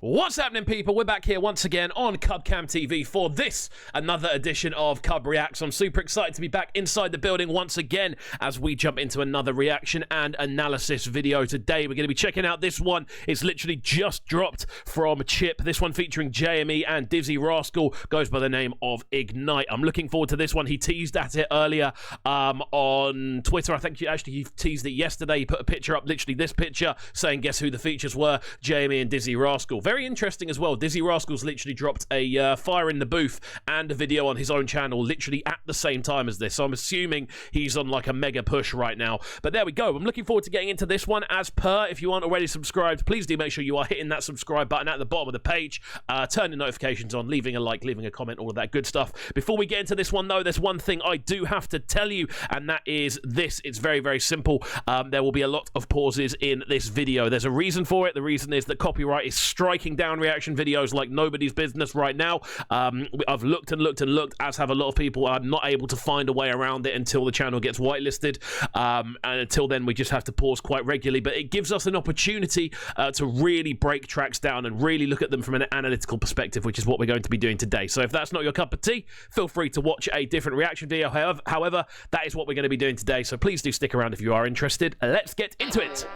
What's happening, people? We're back here once again on CubCamTV for this, another edition of CubReacts. I'm super excited to be back inside the building once again as we jump into another reaction and analysis video. Today, we're going to be checking out this one. It's literally just dropped from Chip. This one featuring JME and Dizzee Rascal goes by the name of Ignite. I'm looking forward to this one. He teased at it earlier on Twitter. I think he teased it yesterday. He put a picture up, literally this picture, saying guess who the features were? JME and Dizzee Rascal. Very interesting as well. Dizzee Rascal's literally dropped a Fire in the Booth and a video on his own channel literally at the same time as this. So I'm assuming he's on like a mega push right now. But there we go. I'm looking forward to getting into this one. As per, if you aren't already subscribed, please do make sure you are hitting that subscribe button at the bottom of the page. Turn the notifications on, leaving a like, leaving a comment, all of that good stuff. Before we get into this one though, there's one thing I do have to tell you, and that is this. It's very, very simple. There will be a lot of pauses in this video. There's a reason for it. The reason is that copyright is striking down reaction videos like nobody's business right now. I've looked and looked and looked, as have a lot of people. I'm not able to find a way around it until the channel gets whitelisted, and until then we just have to pause quite regularly. But it gives us an opportunity to really break tracks down and really look at them from an analytical perspective, which is what we're going to be doing today. So if that's not your cup of tea, feel free to watch a different reaction video. However, that is what we're going to be doing today, so please do stick around if you are interested. Let's get into it.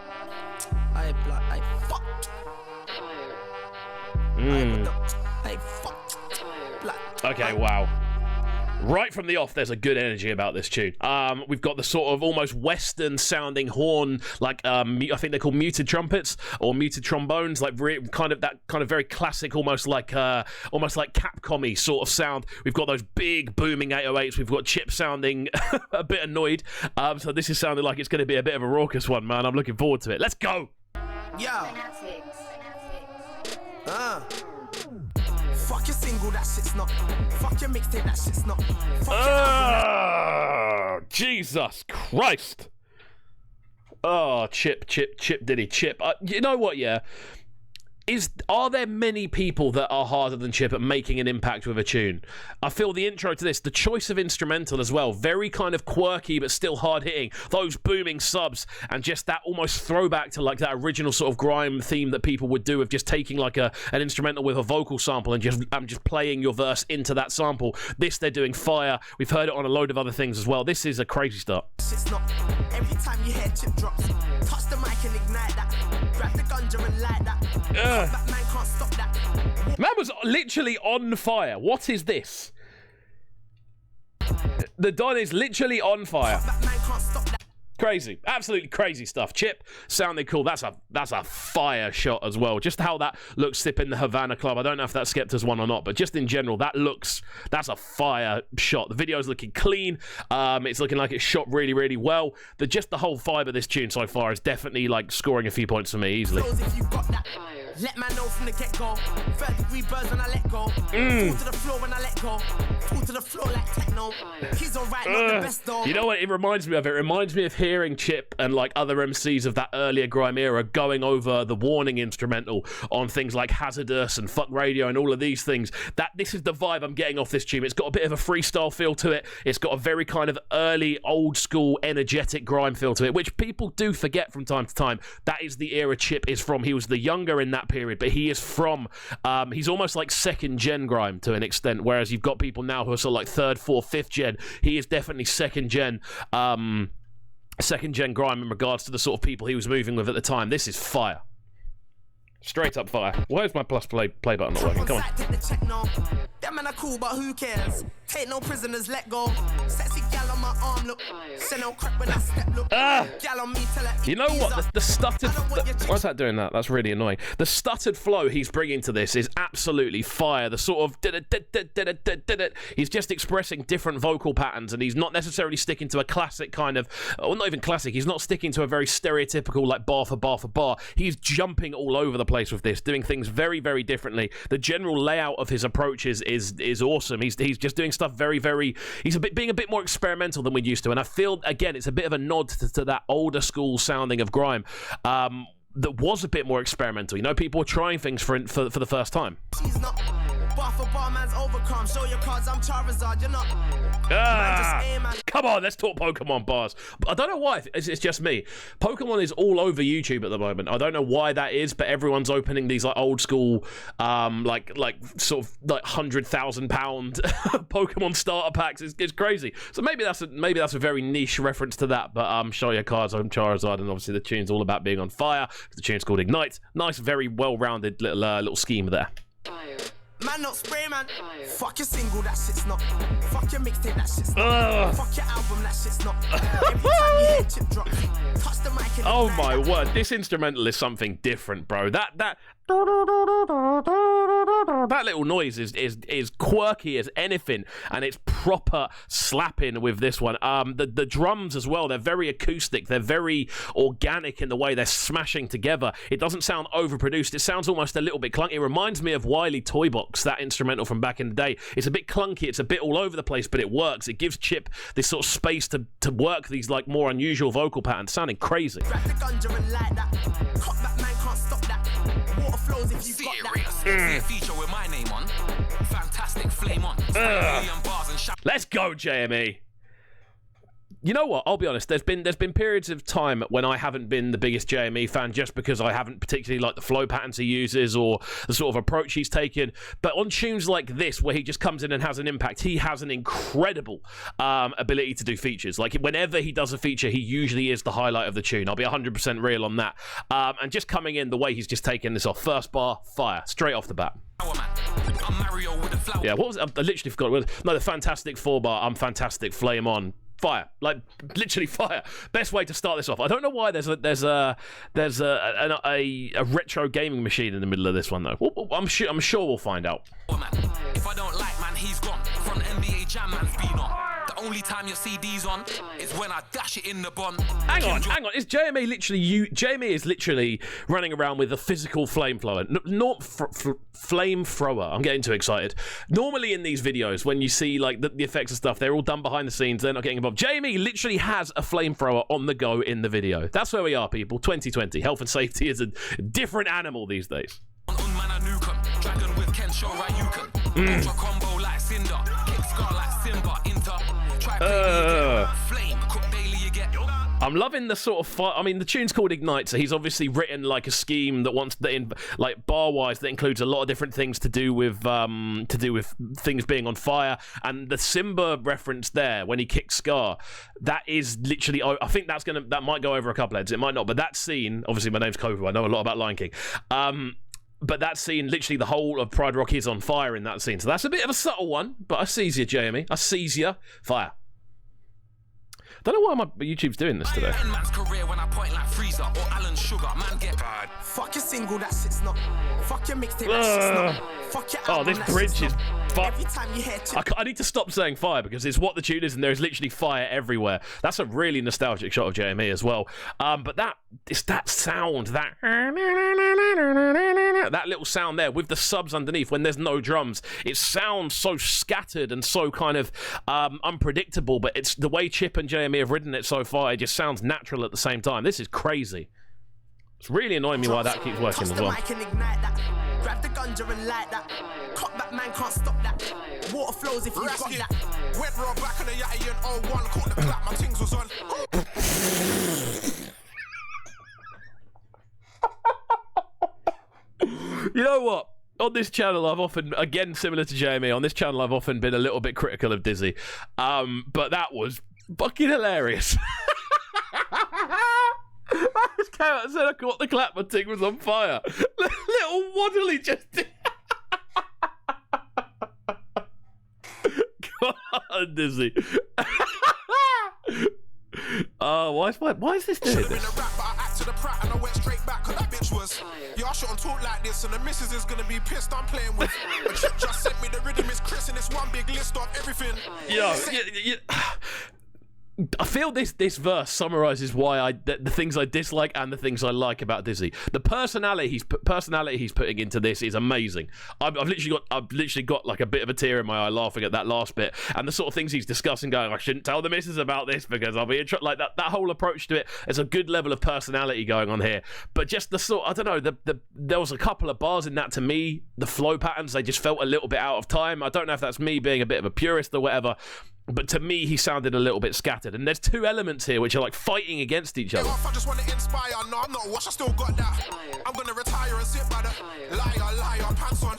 Okay, wow. Right from the off, there's a good energy about this tune. We've got the sort of almost Western-sounding horn, like I think they're called muted trumpets or muted trombones, like kind of very classic, almost like Capcom-y sort of sound. We've got those big booming 808s. We've got Chip sounding a bit annoyed. So this is sounding like it's going to be a bit of a raucous one, man. I'm looking forward to it. Let's go. Yo. Fuck your single, that shit's not. Fuck your mixtape, that shit's not. Jesus Christ. Oh, Chip Diddy, Chip. You know what, yeah? Are there many people that are harder than Chip at making an impact with a tune? I feel the intro to this, the choice of instrumental as well, very kind of quirky but still hard-hitting. Those booming subs and just that almost throwback to like that original sort of grime theme that people would do of just taking like an instrumental with a vocal sample and just playing your verse into that sample. This they're doing fire. We've heard it on a load of other things as well. This is a crazy start. It's not. Every time you hear Chip drops, touch the mic and ignite that. Grab the ganja and light that. That man can't stop that. Man was literally on fire. What is this? The Don is literally on fire. That man can't stop that. Crazy, absolutely crazy stuff. Chip sounding cool. That's a fire shot as well. Just how that looks sipping the Havana Club. I don't know if that's Skepta's one or not, but just in general, that's a fire shot. The video's looking clean. It's looking like it's shot really, really well. Just the whole vibe of this tune so far is definitely like scoring a few points for me easily. Let man know from the get-go. 30-degree birds when I let go. Fall to the floor when I let go. Fall to the floor like techno. He's alright, not the best though. You know what it reminds me of? It reminds me of hearing Chip and like other MCs of that earlier grime era going over the Warning instrumental on things like Hazardous and Fuck Radio and all of these things. This is the vibe I'm getting off this tune. It's got a bit of a freestyle feel to it. It's got a very kind of early, old school, energetic grime feel to it, which people do forget from time to time. That is the era Chip is from. He was the younger in that period, but he is from he's almost like second gen grime to an extent, whereas you've got people now who are sort of like third, fourth, fifth gen. He is definitely second gen grime in regards to the sort of people he was moving with at the time. This is fire. Straight up fire. Why is my plus play button not working? Come on. That man are cool, but who cares? Take no prisoners, let go. Sexy gal on my arm, look. Send no crap when I step, look. Gal on me, tell her. You know what? The stuttered... Why's that doing that? That's really annoying. The stuttered flow he's bringing to this is absolutely fire. The sort of... He's just expressing different vocal patterns, and he's not necessarily sticking to a classic kind of... Well, not even classic. He's not sticking to a very stereotypical, like, bar for bar for bar. He's jumping all over the place with this, doing things very, very differently. The general layout of his approaches is awesome. He's just doing stuff very, very... He's being a bit more experimental than we're used to, and I feel, again, it's a bit of a nod to that older school sounding of grime that was a bit more experimental. You know, people were trying things for the first time. She's not. Bar for bar, man's overcome. Show your cards, I'm Charizard, you're not. Come on, let's talk Pokemon bars. I don't know why, it's just me. Pokemon is all over YouTube at the moment. I don't know why that is, but everyone's opening these like old school, like sort of like £100,000 Pokemon starter packs. It's crazy. So maybe that's a very niche reference to that. But show your cards, I'm Charizard, and obviously the tune's all about being on fire. The tune's called Ignite. Nice, very well-rounded little scheme there. Man, not spray, man. Fuck your single, that shit's not. Fuck your mixtape, that shit's not. Fuck your album, that shit's not. Every time you hear chip drop, touch the mic. Oh my word, this instrumental is something different, bro. That little noise is quirky as anything, and it's proper slapping with this one. The drums as well, they're very acoustic, they're very organic in the way they're smashing together. It doesn't sound overproduced, it sounds almost a little bit clunky. It reminds me of Wily Toybox, that instrumental from back in the day. It's a bit clunky, it's a bit all over the place, but it works. It gives Chip this sort of space to work these like more unusual vocal patterns, sounding crazy. Flows if you got that. Feature with my name on. Fantastic flame on. Let's go, JME. You know what? I'll be honest. There's been periods of time when I haven't been the biggest JME fan, just because I haven't particularly liked the flow patterns he uses or the sort of approach he's taken. But on tunes like this, where he just comes in and has an impact, he has an incredible ability to do features. Like whenever he does a feature, he usually is the highlight of the tune. I'll be 100% real on that. And just coming in the way he's just taken this off, first bar, fire straight off the bat. Yeah, what was it? I literally forgot. No, the Fantastic 4 bar. I'm Fantastic, flame on. Fire, like literally fire. Best way to start this off. I don't know why there's a retro gaming machine in the middle of this one though. I'm sure we'll find out. If I don't like man, he's gone. From NBA Jam man's been on. The only time your CD's on is when I dash it in the bond. Hang on. Is JME literally JME is literally running around with a physical flamethrower, not flamethrower. I'm getting too excited. Normally in these videos, when you see like the effects and stuff, they're all done behind the scenes. They're not getting involved. JME literally has a flamethrower on the go in the video. That's where we are, people. 2020. Health and safety is a different animal these days. Dragon with Ken show right you can. Ultra combo like Cinder. Kick scar like Simba. Flame, cook daily you get. I'm loving the sort of I mean, the tune's called Ignite, so he's obviously written like a scheme that wants that in like bar-wise that includes a lot of different things to do with things being on fire. And the Simba reference there when he kicks Scar, that is literally, I think that might go over a couple heads. It might not, but that scene, obviously my name's Kovu, I know a lot about Lion King. But that scene, literally the whole of Pride Rock is on fire in that scene. So that's a bit of a subtle one, but I seize you, JME. I seize you. Fire. Don't know why my YouTube's doing this today. Fuck your single, that shit's not. Fuck your mixtape, that shit's not. Fuck your album, this bridge is every time you hear I need to stop saying fire because it's what the tune is and there's literally fire everywhere. That's a really nostalgic shot of JME as well. But that sound, that little sound there with the subs underneath when there's no drums, it sounds so scattered and so kind of unpredictable, but it's the way Chip and JME have written it so far, it just sounds natural at the same time. This is crazy. It's really annoying me why that keeps working as well. Grab the ganja and light that. Cut back, man, can't stop that. Water flows if you got that. Went roll back in the yatty and 01. Caught the clap, my things was on. You know what? On this channel, I've often, again, similar to JME, on this channel, I've often been a little bit critical of Dizzee. But that was fucking hilarious. I just came out and said I caught the clap, my thing was on fire. Little waddly just did. Come on, Dizzee. Oh, why is this doing this? Yeah, I shouldn't talk like this, and the missus is gonna be pissed I'm playing with. But Chip just sent me the rhythm is Chris, and it's one big list of everything. Yeah. I feel this verse summarizes why the things I dislike and the things I like about Dizzee. The personality he's putting into this is amazing. I've literally got like a bit of a tear in my eye laughing at that last bit, and the sort of things he's discussing, going, I shouldn't tell the missus about this because I'll be in trouble. Like that whole approach to it. There's a good level of personality going on here, but just the sort, I don't know, there was a couple of bars in that, to me, the flow patterns, they just felt a little bit out of time. I don't know if that's me being a bit of a purist or whatever, but to me, he sounded a little bit scattered. And there's two elements here which are like fighting against each other. I just want to inspire. No, I'm not wash, I still got that. I'm gonna retire and sit by the liar, pants on.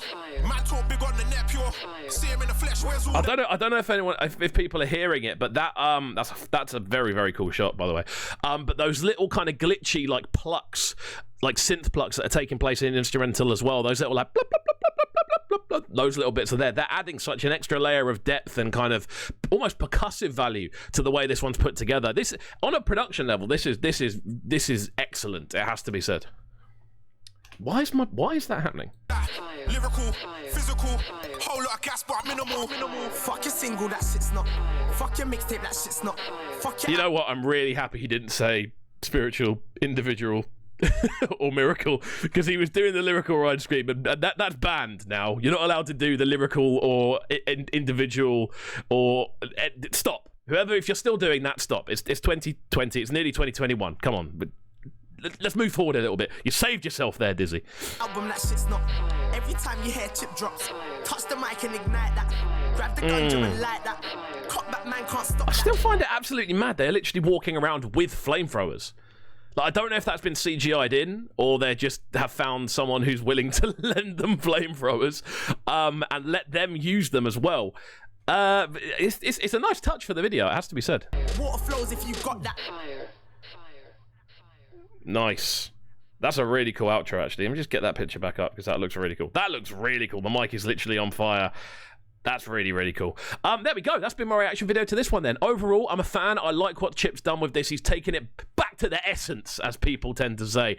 Man talk big on the net, pure. See him in the flesh, where's all I don't know if people are hearing it, but that's a very, very cool shot, by the way. But those little kind of glitchy like plucks, like synth plucks that are taking place in instrumental as well, those little like blub, blub, blub, blub, blub, blub, blub, blub, those little bits are there. They're adding such an extra layer of depth and kind of almost percussive value to the way this one's put together. This, on a production level, this is excellent. It has to be said. Why is that happening? lyrical, physical, whole lot of gas, but minimal. Fuck your single, that shit's not. Fuck your mixtape, that shit's not. Fuck your. You know what? I'm really happy he didn't say spiritual, individual, or miracle, because he was doing the lyrical rhyme scheme, and that's banned now. You're not allowed to do the lyrical or individual or stop. Whoever, if you're still doing that, stop. It's 2020. It's nearly 2021. Come on. But let's move forward a little bit. You saved yourself there, Dizzee. Album, that shit's not. Every time you hear tip drops, touch the mic and ignite that. Grab the gun and light that. Cock that man can't stop. I still find it absolutely mad. They're literally walking around with flamethrowers. Like, I don't know if that's been CGI'd in, or they just have found someone who's willing to lend them flamethrowers and let them use them as well. It's a nice touch for the video, it has to be said. Water flows if you got that. Nice. That's a really cool outro, actually. Let me just get that picture back up, because that looks really cool. That looks really cool. The mic is literally on fire. That's really, really cool. There we go. That's been my reaction video to this one then. Overall, I'm a fan. I like what Chip's done with this. He's taken it back to the essence, as people tend to say.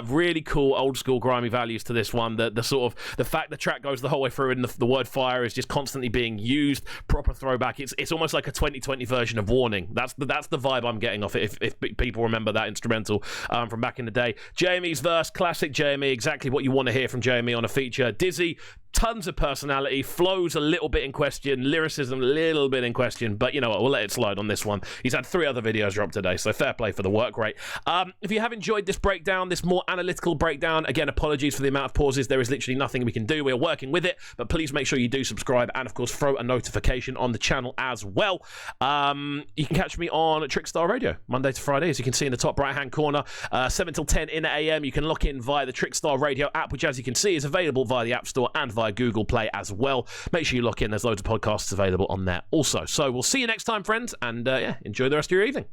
Really cool, old school, grimy values to this one. The sort of, the fact the track goes the whole way through and the word fire is just constantly being used. Proper throwback. It's almost like a 2020 version of Warning. That's the vibe I'm getting off it, if people remember that instrumental from back in the day. JME's verse, classic JME, exactly what you want to hear from JME on a feature. Dizzee, tons of personality, flows a little bit in question, lyricism a little bit in question, but you know what, we'll let it slide on this one. He's had 3 other videos drop today, so fair play for the work rate. If you have enjoyed this breakdown, this more analytical breakdown, again, apologies for the amount of pauses. There is literally nothing we can do. We're working with it, but please make sure you do subscribe and, of course, throw a notification on the channel as well. You can catch me on Trickstar Radio, Monday to Friday, as you can see in the top right-hand corner, 7 till 10 in the AM. You can lock in via the Trickstar Radio app, which, as you can see, is available via the App Store and via Google Play as well. Make sure you lock in. There's loads of podcasts available on there also. So we'll see you next time, friends, and yeah, enjoy the rest of your evening.